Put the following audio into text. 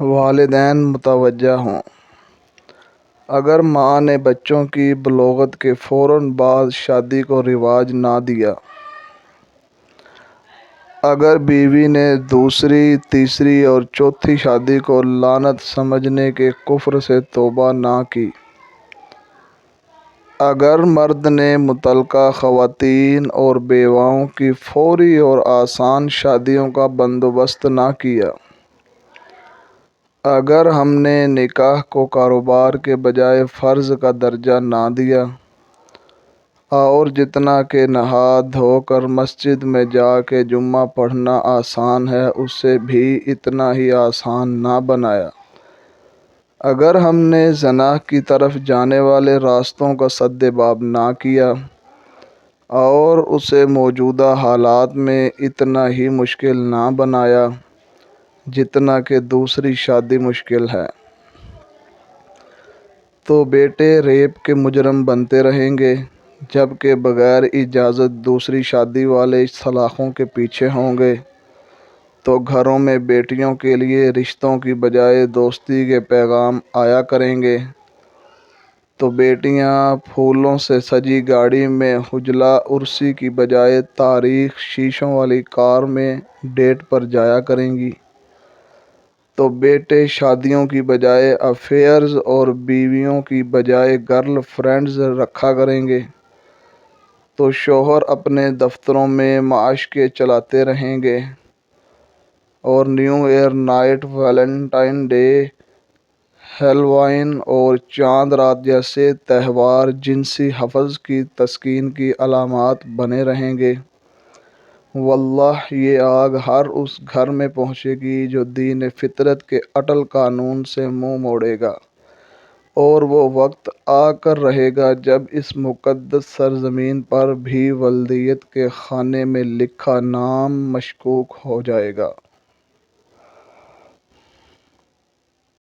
والدین متوجہ ہوں۔ اگر ماں نے بچوں کی بلوغت کے فوراً بعد شادی کو رواج نہ دیا، اگر بیوی نے دوسری، تیسری اور چوتھی شادی کو لعنت سمجھنے کے کفر سے توبہ نہ کی، اگر مرد نے مطلقہ خواتین اور بیواؤں کی فوری اور آسان شادیوں کا بندوبست نہ کیا، اگر ہم نے نکاح کو کاروبار کے بجائے فرض کا درجہ نہ دیا، اور جتنا کہ نہا دھو کر مسجد میں جا کے جمعہ پڑھنا آسان ہے اسے بھی اتنا ہی آسان نہ بنایا، اگر ہم نے زنا کی طرف جانے والے راستوں کا سد باب نہ کیا اور اسے موجودہ حالات میں اتنا ہی مشکل نہ بنایا جتنا کہ دوسری شادی مشکل ہے، تو بیٹے ریپ کے مجرم بنتے رہیں گے، جبکہ بغیر اجازت دوسری شادی والے سلاخوں کے پیچھے ہوں گے۔ تو گھروں میں بیٹیوں کے لیے رشتوں کی بجائے دوستی کے پیغام آیا کریں گے، تو بیٹیاں پھولوں سے سجی گاڑی میں حجلہ عرسی کی بجائے تاریخ شیشوں والی کار میں ڈیٹ پر جایا کریں گی، تو بیٹے شادیوں کی بجائے افیئرز اور بیویوں کی بجائے گرل فرینڈز رکھا کریں گے، تو شوہر اپنے دفتروں میں معاشقے چلاتے رہیں گے اور new year night, valentine day, Halloween اور چاند رات جیسے تہوار جنسی حفظ کی تسکین کی علامات بنے رہیں گے۔ واللہ یہ آگ ہر اس گھر میں پہنچے گی جو دین فطرت کے اٹل قانون سے منہ موڑے گا، اور وہ وقت آ کر رہے گا جب اس مقدس سرزمین پر بھی والدیت کے خانے میں لکھا نام مشکوک ہو جائے گا۔